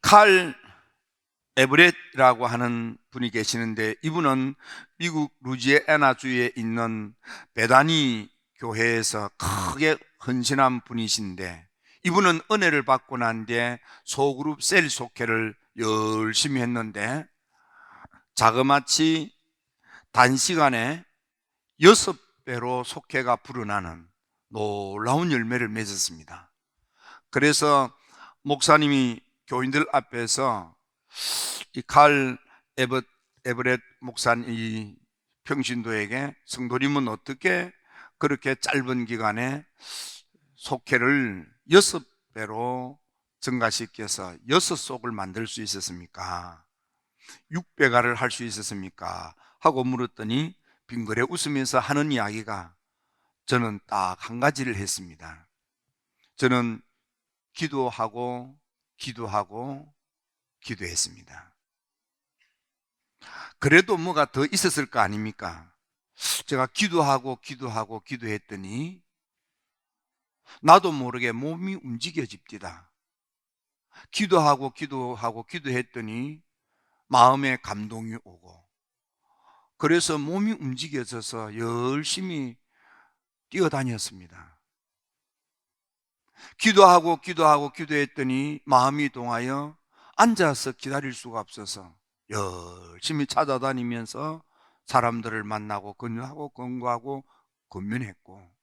칼 에브렛이라고 하는 분이 계시는데, 이분은 미국 루지애나주에 있는 베다니 교회에서 크게 헌신한 분이신데, 이분은 은혜를 받고 난 뒤에 소그룹 셀 속회를 열심히 했는데 자그마치 단시간에 6배로 속회가 불어나는 놀라운 열매를 맺었습니다. 그래서 목사님이 교인들 앞에서 이 칼 에브렛 목사님, 이 평신도에게 성도님은 어떻게 그렇게 짧은 기간에 속회를 6배로 증가시켜서 6속을 만들 수 있었습니까? 6배가를 할 수 있었습니까? 하고 물었더니 빙그레 웃으면서 하는 이야기가, 저는 딱 한 가지를 했습니다. 저는 기도하고 기도했습니다. 그래도 뭐가 더 있었을 거 아닙니까? 제가 기도했더니 나도 모르게 몸이 움직여집니다. 기도했더니 마음에 감동이 오고, 그래서 몸이 움직여져서 열심히 뛰어다녔습니다. 기도했더니 마음이 동하여 앉아서 기다릴 수가 없어서 열심히 찾아다니면서 사람들을 만나고 권고하고 권면했고,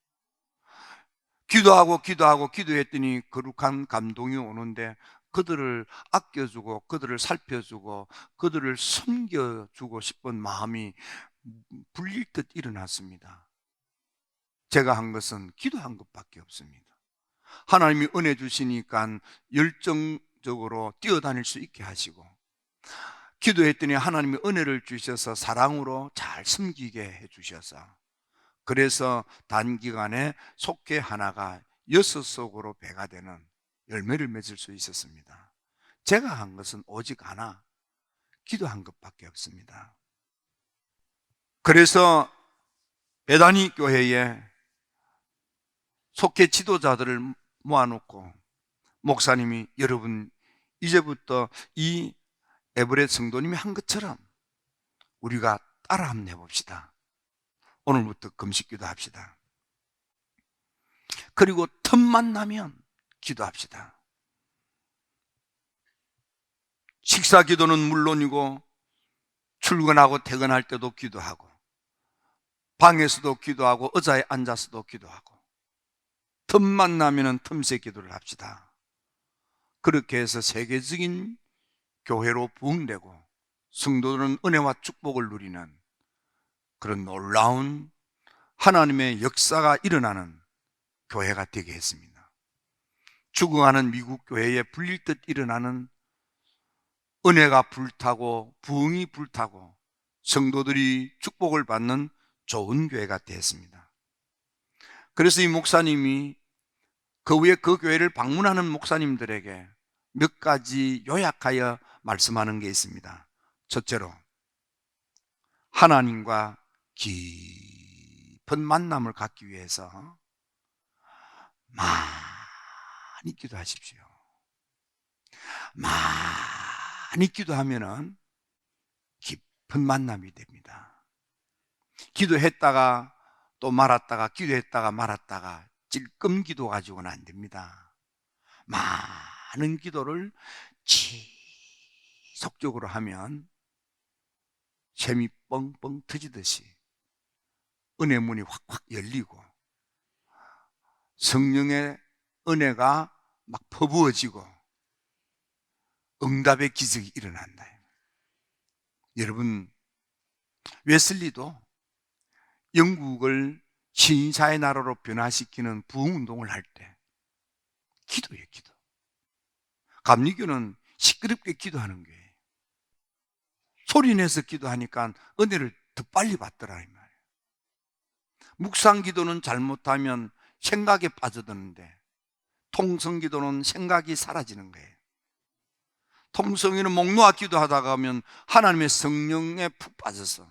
기도했더니 거룩한 감동이 오는데 그들을 아껴주고 그들을 살펴주고 그들을 섬겨주고 싶은 마음이 불릴 듯 일어났습니다. 제가 한 것은 기도한 것밖에 없습니다. 하나님이 은혜 주시니까 열정적으로 뛰어다닐 수 있게 하시고, 기도했더니 하나님이 은혜를 주셔서 사랑으로 잘 섬기게 해주셔서, 그래서 단기간에 속회 하나가 6속으로 배가 되는 열매를 맺을 수 있었습니다. 제가 한 것은 오직 하나, 기도한 것밖에 없습니다. 그래서 베다니 교회에 속회 지도자들을 모아놓고 목사님이, 여러분 이제부터 이 에브렛 성도님이 한 것처럼 우리가 따라 한번 해봅시다. 오늘부터 금식기도 합시다. 그리고 틈만 나면 기도합시다. 식사 기도는 물론이고 출근하고 퇴근할 때도 기도하고, 방에서도 기도하고 의자에 앉아서도 기도하고, 틈만 나면 틈새 기도를 합시다. 그렇게 해서 세계적인 교회로 부흥되고 성도들은 은혜와 축복을 누리는 그런 놀라운 하나님의 역사가 일어나는 교회가 되게 했습니다. 죽어가는 미국 교회에 불릴 듯 일어나는 은혜가 불타고 부흥이 불타고 성도들이 축복을 받는 좋은 교회가 되었습니다. 그래서 이 목사님이 그 후에 그 교회를 방문하는 목사님들에게 몇 가지 요약하여 말씀하는 게 있습니다. 첫째로, 하나님과 깊은 만남을 갖기 위해서 많이 기도하십시오. 많이 기도하면은 깊은 만남이 됩니다. 기도했다가 또 말았다가, 기도했다가 말았다가 찔끔 기도 가지고는 안 됩니다. 많은 기도를 지속적으로 하면 샘이 뻥뻥 터지듯이 은혜 문이 확확 열리고 성령의 은혜가 막 퍼부어지고 응답의 기적이 일어난다. 여러분, 웨슬리도 영국을 신사의 나라로 변화시키는 부흥운동을 할 때 기도예요, 기도. 감리교는 시끄럽게 기도하는 거예요. 소리내서 기도하니까 은혜를 더 빨리 받더라 이 말이에요. 묵상 기도는 잘못하면 생각에 빠져드는데, 통성 기도는 생각이 사라지는 거예요. 통성이는 목 놓아 기도하다가 하면 하나님의 성령에 푹 빠져서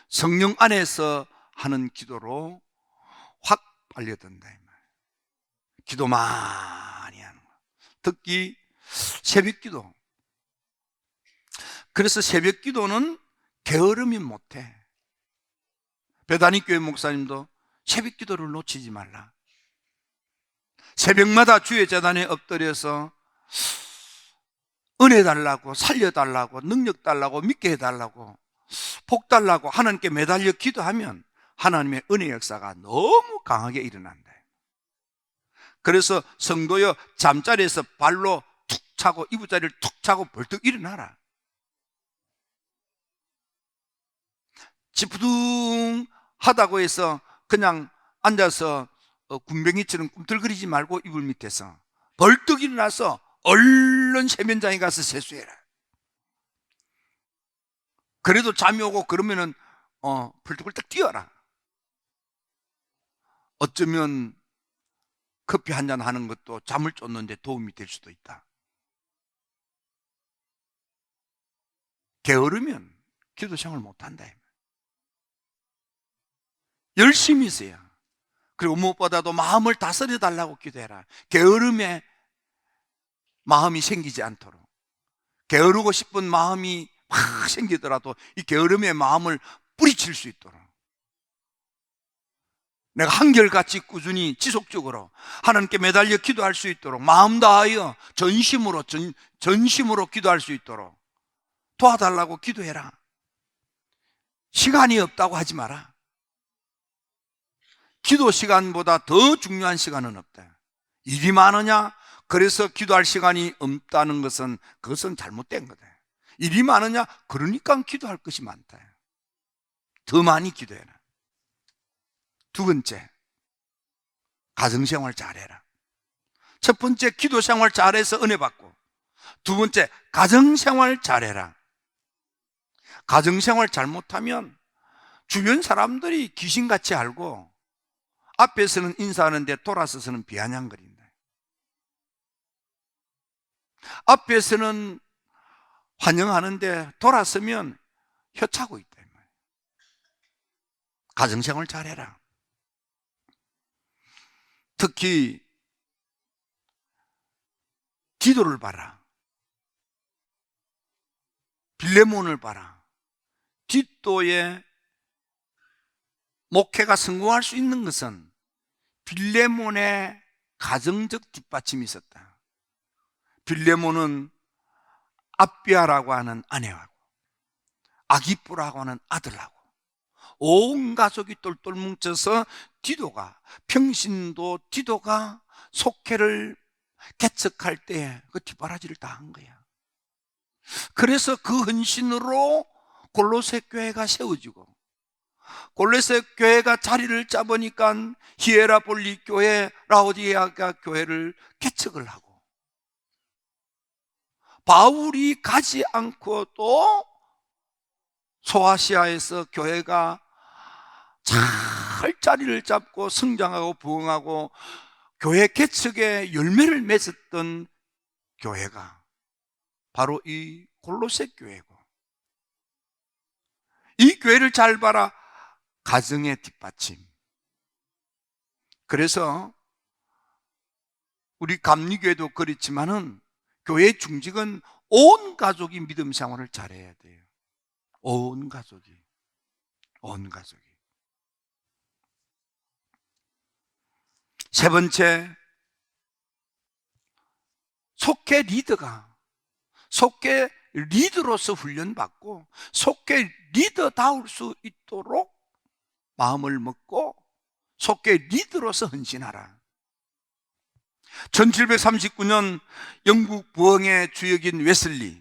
성령 안에서 하는 기도로 확 빨려든다 이 말이에요. 기도 많이 하는 거. 특히 새벽기도. 그래서 새벽기도는 게으르면 못해. 베다니 교회 목사님도 새벽기도를 놓치지 말라. 새벽마다 주의 제단에 엎드려서 은혜 달라고, 살려달라고, 능력 달라고, 믿게 해달라고, 복 달라고 하나님께 매달려 기도하면 하나님의 은혜 역사가 너무 강하게 일어난다. 그래서 성도여, 잠자리에서 발로 툭 차고 이부자리를 툭 차고 벌떡 일어나라. 지푸둥하다고 해서 그냥 앉아서 군뱅이처럼 꿈틀거리지 말고 이불 밑에서 벌떡 일어나서 얼른 세면장에 가서 세수해라. 그래도 잠이 오고 그러면은 벌떡벌떡 뛰어라. 어쩌면 커피 한잔 하는 것도 잠을 쫓는데 도움이 될 수도 있다. 게으르면 기도 생활을 못한다. 열심히 있어야. 그리고 무엇보다도 마음을 다스려 달라고 기도해라. 게으름에 마음이 생기지 않도록. 게으르고 싶은 마음이 막 생기더라도 이 게으름의 마음을 뿌리칠 수 있도록, 내가 한결같이 꾸준히 지속적으로 하나님께 매달려 기도할 수 있도록 마음 다하여 전심으로 기도할 수 있도록 도와달라고 기도해라. 시간이 없다고 하지 마라. 기도 시간보다 더 중요한 시간은 없다. 일이 많으냐? 그래서 기도할 시간이 없다는 것은 그것은 잘못된 거다. 일이 많으냐? 그러니까 기도할 것이 많다. 더 많이 기도해라. 두 번째, 가정생활 잘해라. 첫 번째, 기도생활 잘해서 은혜 받고, 두 번째, 가정생활 잘해라. 가정생활 잘못하면 주변 사람들이 귀신같이 알고 앞에서는 인사하는데 돌아서서는 비아냥거린다. 앞에서는 환영하는데 돌아서면 혀차고 있다. 가정생활 잘해라. 특히 디도를 봐라. 빌레몬을 봐라. 디도의 목회가 성공할 수 있는 것은 빌레몬의 가정적 뒷받침이 있었다. 빌레몬은 압비아라고 하는 아내하고 아기쁘라고 하는 아들하고 온 가족이 똘똘 뭉쳐서 평신도 디도가 속회를 개척할 때 그 뒷바라지를 다 한 거야. 그래서 그 헌신으로 골로새 교회가 세워지고, 골로새 교회가 자리를 잡으니까 히에라볼리 교회, 라오디게아 교회를 개척을 하고, 바울이 가지 않고 또 소아시아에서 교회가 잘 자리를 잡고 성장하고 부흥하고 교회 개척에 열매를 맺었던 교회가 바로 이 골로새 교회고, 이 교회를 잘 봐라. 가정의 뒷받침. 그래서 우리 감리교회도 그렇지만은 교회 중직은 온 가족이 믿음 생활을 잘해야 돼요. 온 가족이. 세 번째, 속회 리더로서 훈련받고 속회 리더다울 수 있도록 마음을 먹고 속회 리더로서 헌신하라. 1739년 영국 부흥의 주역인 웨슬리,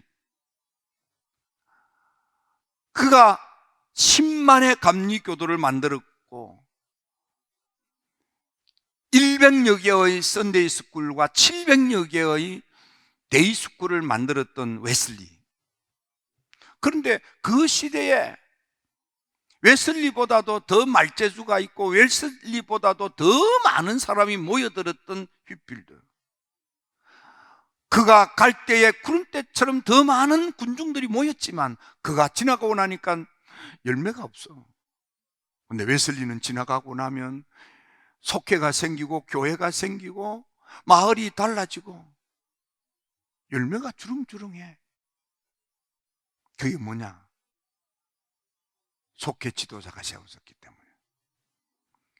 그가 10만의 감리교도를 만들었고 100여 개의 썬데이 스쿨과 700여 개의 데이 스쿨을 만들었던 웨슬리. 그런데 그 시대에 웨슬리보다도 더 말재주가 있고 웨슬리보다도 더 많은 사람이 모여들었던 휘필드, 그가 갈 때에 구름대처럼 더 많은 군중들이 모였지만 그가 지나가고 나니까 열매가 없어. 근데 웨슬리는 지나가고 나면 속회가 생기고 교회가 생기고 마을이 달라지고 열매가 주렁주렁해. 그게 뭐냐? 속회 지도자가 세웠었기 때문에.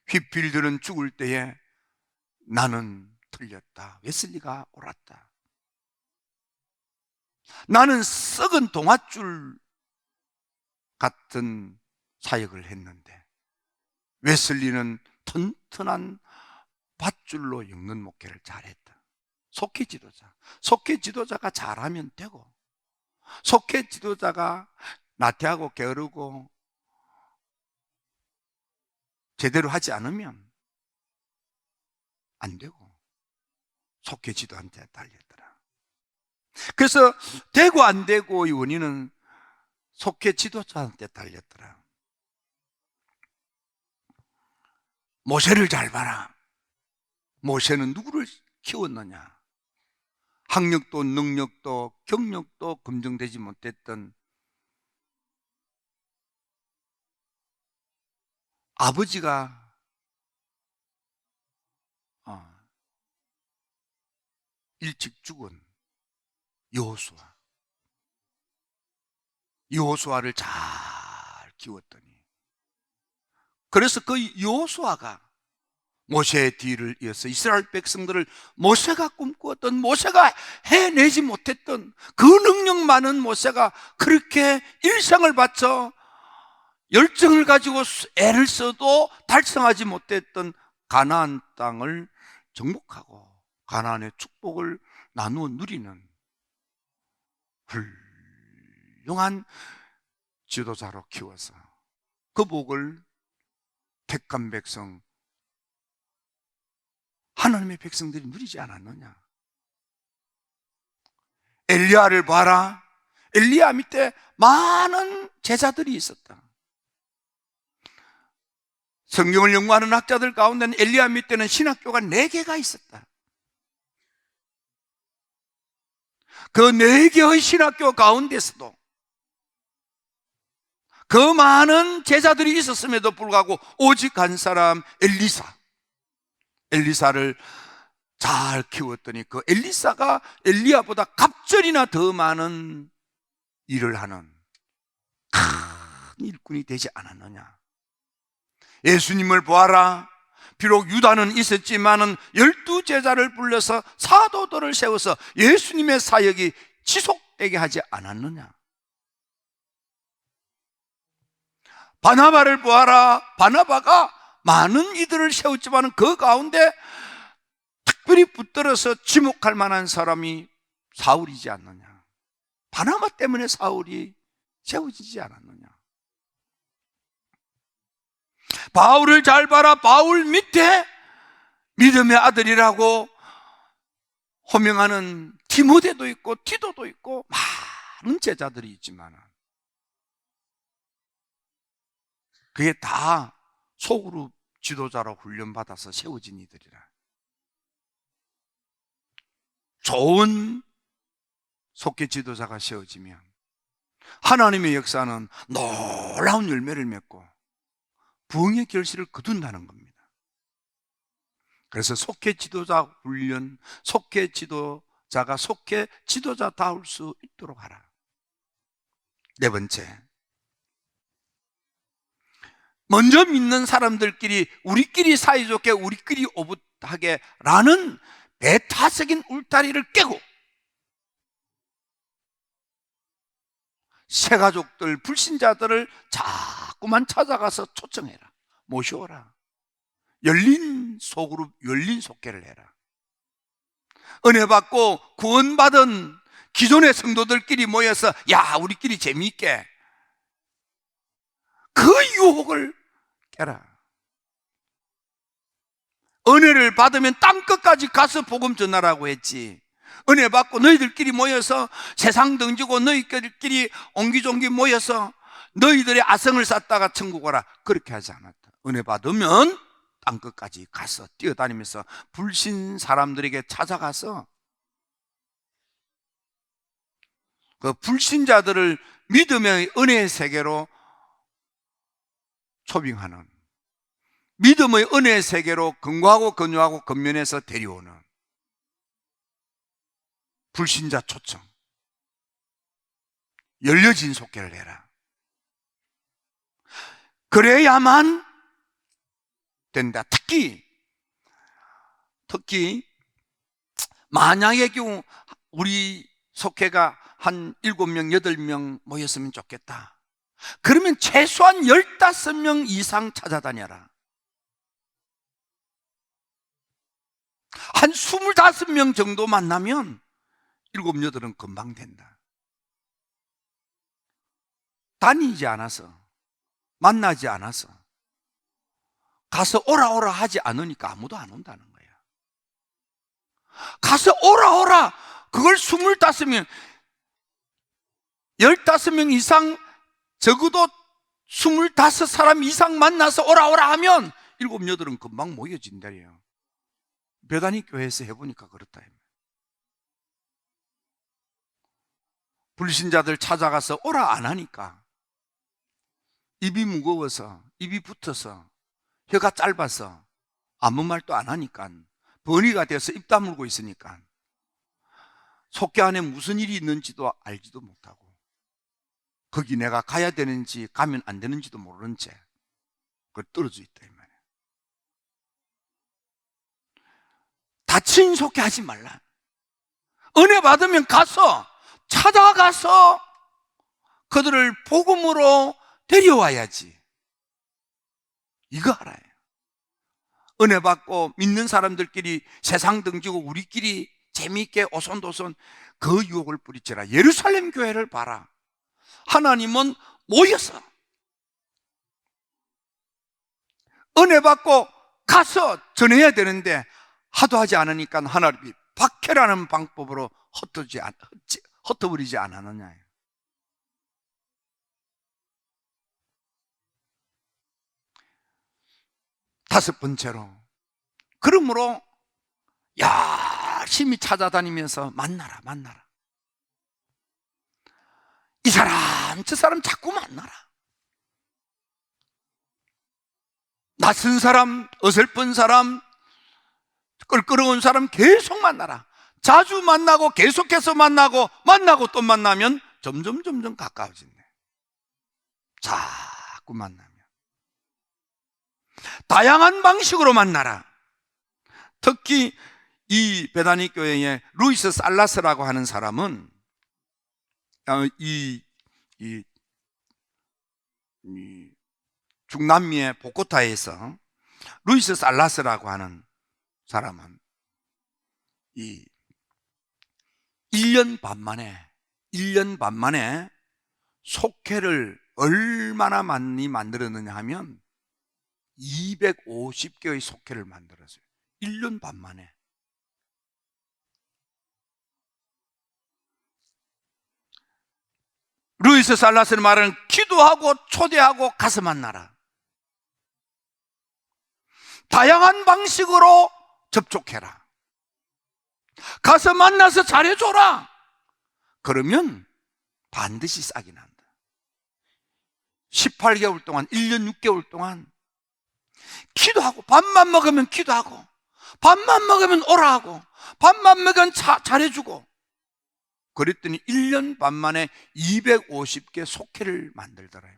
휘필들은 죽을 때에 나는 틀렸다, 웨슬리가 옳았다. 나는 썩은 동아줄 같은 사역을 했는데 웨슬리는 튼튼한 밧줄로 엮는 목회를 잘했다. 속회 지도자. 속회 지도자가 잘하면 되고, 속회 지도자가 나태하고 게으르고 제대로 하지 않으면 안 되고, 속회 지도한테 달렸더라. 그래서 되고 안 되고의 원인은 속회 지도자한테 달렸더라. 모세를 잘 봐라. 모세는 누구를 키웠느냐? 학력도 능력도 경력도 검증되지 못했던 아버지가 일찍 죽은 여호수아를 잘 키웠더니, 그래서 그 여호수아가 모세의 뒤를 이어서 이스라엘 백성들을 모세가 꿈꾸었던, 모세가 해내지 못했던 그 능력 많은 모세가 그렇게 일생을 바쳐 열정을 가지고 애를 써도 달성하지 못했던 가나안 땅을 정복하고 가나안의 축복을 나누어 누리는 훌륭한 지도자로 키워서 그 복을 택한 백성, 하나님의 백성들이 누리지 않았느냐? 엘리야를 봐라. 엘리야 밑에 많은 제자들이 있었다. 성경을 연구하는 학자들 가운데는 엘리야 밑에는 신학교가 4개가 있었다. 그 4개의 신학교 가운데서도 그 많은 제자들이 있었음에도 불구하고 오직 한 사람 엘리사를 잘 키웠더니 그 엘리사가 엘리야보다 갑절이나 더 많은 일을 하는 큰 일꾼이 되지 않았느냐? 예수님을 보아라. 비록 유다는 있었지만은 12제자를 불러서 사도들을 세워서 예수님의 사역이 지속되게 하지 않았느냐? 바나바를 보아라. 바나바가 많은 이들을 세웠지만 그 가운데 특별히 붙들어서 지목할 만한 사람이 사울이지 않느냐? 바나바 때문에 사울이 세워지지 않았느냐? 바울을 잘 봐라. 바울 밑에 믿음의 아들이라고 호명하는 디모데도 있고 티도도 있고 많은 제자들이 있지만 그게 다 소그룹 지도자로 훈련받아서 세워진 이들이라. 좋은 속회 지도자가 세워지면 하나님의 역사는 놀라운 열매를 맺고 부흥의 결실을 거둔다는 겁니다. 그래서 속회 지도자 훈련, 속회 지도자가 속회 지도자다울 수 있도록 하라. 4번째, 먼저 믿는 사람들끼리 우리끼리 사이좋게 우리끼리 오붓하게 라는 배타적인 울타리를 깨고 새가족들, 불신자들을 자꾸만 찾아가서 초청해라. 모셔오라. 열린 소그룹, 열린 속회를 해라. 은혜 받고 구원받은 기존의 성도들끼리 모여서 야, 우리끼리 재미있게, 그 유혹을 깨라. 은혜를 받으면 땅끝까지 가서 복음 전하라고 했지. 은혜 받고 너희들끼리 모여서 세상 던지고 너희들끼리 옹기종기 모여서 너희들의 아성을 쌓다가 천국 오라, 그렇게 하지 않았다. 은혜 받으면 땅끝까지 가서 뛰어다니면서 불신 사람들에게 찾아가서 그 불신자들을 믿음의 은혜의 세계로 초빙하는, 믿음의 은혜의 세계로 근거하고 근유하고 근면해서 데려오는, 불신자 초청, 열려진 속회를 해라. 그래야만 된다. 특히 만약의 경우 우리 속회가 한 7명, 8명 모였으면 좋겠다. 그러면 최소한 15명 이상 찾아다녀라. 한 25명 정도 만나면 7, 8은 금방 된다. 다니지 않아서, 만나지 않아서, 가서 오라 오라 하지 않으니까 아무도 안 온다는 거야. 가서 오라 오라, 그걸 25명, 15명 이상, 적어도 25사람 이상 만나서 오라 오라 하면 7, 8은 금방 모여진다래요. 베다니 교회에서 해보니까 그렇다. 불신자들 찾아가서 오라 안 하니까 입이 무거워서, 입이 붙어서, 혀가 짧아서 아무 말도 안 하니까, 번이가 돼서 입 다물고 있으니까 속회 안에 무슨 일이 있는지도 알지도 못하고, 거기 내가 가야 되는지 가면 안 되는지도 모르는 채 그 떨어져 있다 이 말이야. 다친 속회 하지 말라. 은혜 받으면 가서, 찾아가서 그들을 복음으로 데려와야지. 이거 알아요. 은혜 받고 믿는 사람들끼리 세상 등지고 우리끼리 재미있게 오손도손 그 유혹을 뿌리쳐라. 예루살렘 교회를 봐라. 하나님은 모여서 은혜 받고 가서 전해야 되는데 하도 하지 않으니까 하나님이 박해라는 방법으로 흩어버리지 않았느냐. 다섯 번째로, 그러므로 열심히 찾아다니면서 만나라. 이 사람 저 사람 자꾸 만나라. 낯선 사람, 어설픈 사람, 껄끄러운 사람 계속 만나라. 자주 만나고 계속해서 만나고 또 만나면 점점 가까워진대. 자꾸 만나면 다양한 방식으로 만나라. 특히 이 베다니 교회의 루이스 살라스라고 하는 사람은 이 중남미의 보코타에서 루이스 살라스라고 하는 사람은 이 1년 반 만에 속회를 얼마나 많이 만들었느냐 하면 250개의 속회를 만들었어요. 1년 반 만에. 루이스 살라스의 말은 기도하고 초대하고 가서 만나라. 다양한 방식으로 접촉해라. 가서 만나서 잘해줘라. 그러면 반드시 싹이 난다. 18개월 동안, 1년 6개월 동안 기도하고, 밥만 먹으면 기도하고, 밥만 먹으면 오라 하고, 밥만 먹으면 잘해주고, 그랬더니 1년 반 만에 250개 속회를 만들더라.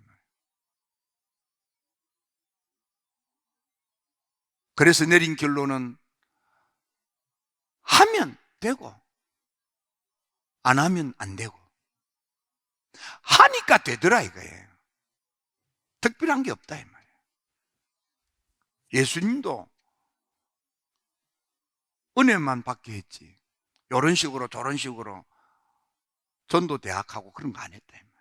그래서 내린 결론은 하면 되고 안 하면 안 되고, 하니까 되더라 이거예요. 특별한 게 없다 이 말이에요. 예수님도 은혜만 받게 했지 이런 식으로 저런 식으로 전도 대학하고 그런 거 안 했다 이 말이에요.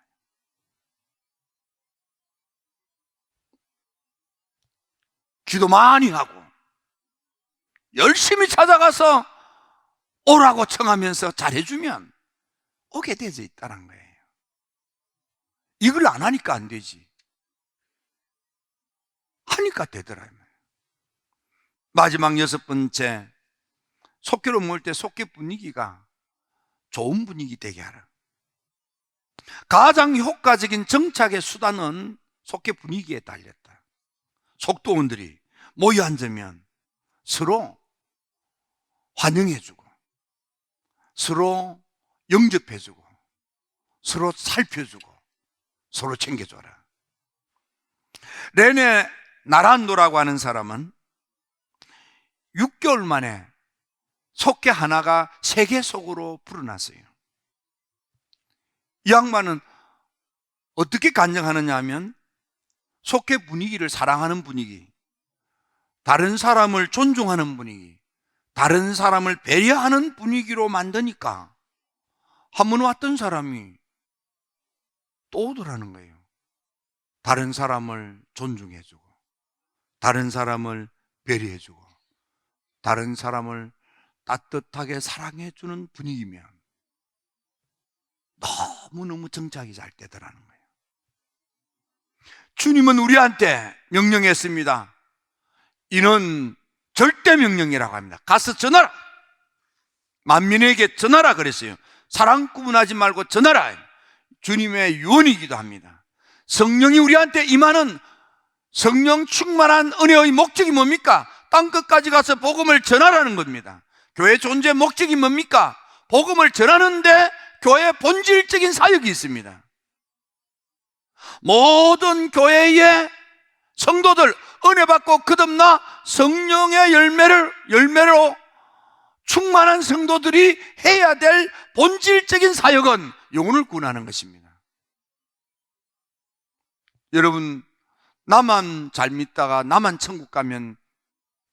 기도 많이 하고 열심히 찾아가서 오라고 청하면서 잘해주면 오게 되어 있다는 거예요. 이걸 안 하니까 안 되지. 하니까 되더라. 마지막 6번째, 속회로 모일 때 속회 분위기가 좋은 분위기 되게 하라. 가장 효과적인 정착의 수단은 속회 분위기에 달렸다. 속도원들이 모여 앉으면 서로 환영해주고, 서로 영접해주고 서로 살펴주고 서로 챙겨줘라. 레네 나란도라고 하는 사람은 6개월 만에 속개 하나가 세계 속으로 불어났어요. 이 양반은 어떻게 간증하느냐 하면 속개 분위기를 사랑하는 분위기, 다른 사람을 존중하는 분위기, 다른 사람을 배려하는 분위기로 만드니까 한 번 왔던 사람이 또 오더라는 거예요. 다른 사람을 존중해주고, 다른 사람을 배려해주고, 다른 사람을 따뜻하게 사랑해주는 분위기면 너무너무 정착이 잘 되더라는 거예요. 주님은 우리한테 명령했습니다. 이는 절대 명령이라고 합니다. 가서 전하라. 만민에게 전하라 그랬어요. 사랑 구분하지 말고 전하라. 주님의 유언이기도 합니다. 성령이 우리한테 임하는 성령 충만한 은혜의 목적이 뭡니까? 땅끝까지 가서 복음을 전하라는 겁니다. 교회 존재 목적이 뭡니까? 복음을 전하는데 교회의 본질적인 사역이 있습니다. 모든 교회의 성도들 은혜 받고 거듭나 성령의 열매로 충만한 성도들이 해야 될 본질적인 사역은 영혼을 구원하는 것입니다. 여러분, 나만 잘 믿다가 나만 천국 가면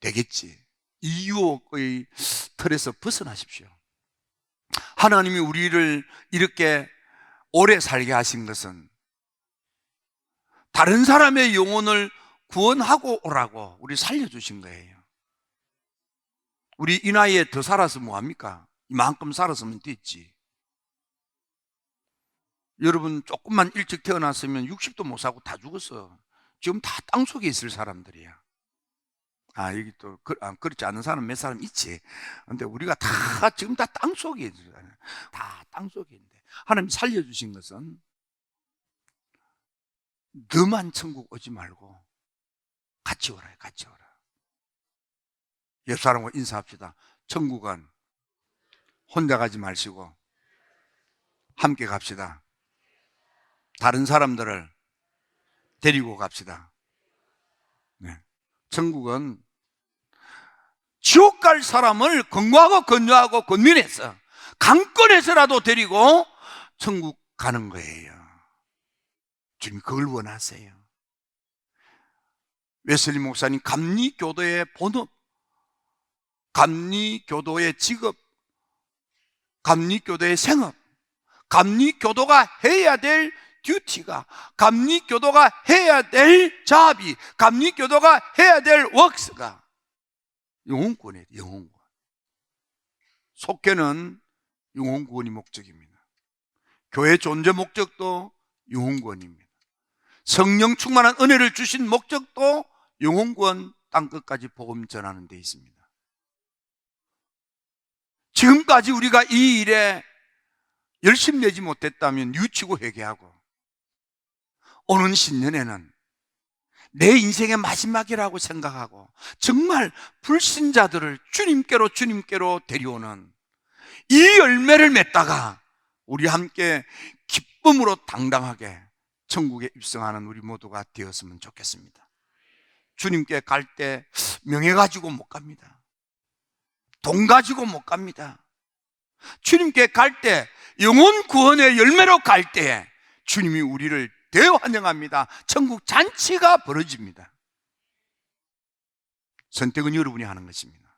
되겠지, 이 유혹의 틀에서 벗어나십시오. 하나님이 우리를 이렇게 오래 살게 하신 것은 다른 사람의 영혼을 구원하고 오라고 우리 살려주신 거예요. 우리 이 나이에 더 살아서 뭐합니까? 이만큼 살았으면 됐지. 여러분, 조금만 일찍 태어났으면 60도 못 사고 다 죽었어. 지금 다 땅속에 있을 사람들이야. 여기 또 그렇지 않은 사람 몇 사람 있지. 근데 우리가 다 지금 다 땅속에 있어요. 다 땅속에 있는데 하나님이 살려주신 것은 너만 천국 오지 말고 같이 오라, 같이 오라. 옆 사람과 인사합시다. 천국은 혼자 가지 마시고 함께 갑시다. 다른 사람들을 데리고 갑시다. 네. 천국은 지옥 갈 사람을 건고하고 건조하고 건면해서 강권해서라도 데리고 천국 가는 거예요. 주님 그걸 원하세요. 웨슬리 목사님, 감리교도의 본업, 감리교도의 직업, 감리교도의 생업, 감리교도가 해야 될 듀티가, 감리교도가 해야 될 잡이, 감리교도가 해야 될 웍스가 영혼구원이에요. 영혼구원. 속회는 영혼구원이 목적입니다. 교회 존재 목적도 영혼구원입니다. 성령 충만한 은혜를 주신 목적도 영혼구원, 땅끝까지 복음 전하는 데 있습니다. 지금까지 우리가 이 일에 열심 내지 못했다면 뉘우치고 회개하고, 오는 신년에는 내 인생의 마지막이라고 생각하고 정말 불신자들을 주님께로 데려오는 이 열매를 맺다가 우리 함께 기쁨으로 당당하게 천국에 입성하는 우리 모두가 되었으면 좋겠습니다. 주님께 갈 때 명예 가지고 못 갑니다. 돈 가지고 못 갑니다. 주님께 갈 때, 영혼 구원의 열매로 갈 때에 주님이 우리를 대환영합니다. 천국 잔치가 벌어집니다. 선택은 여러분이 하는 것입니다.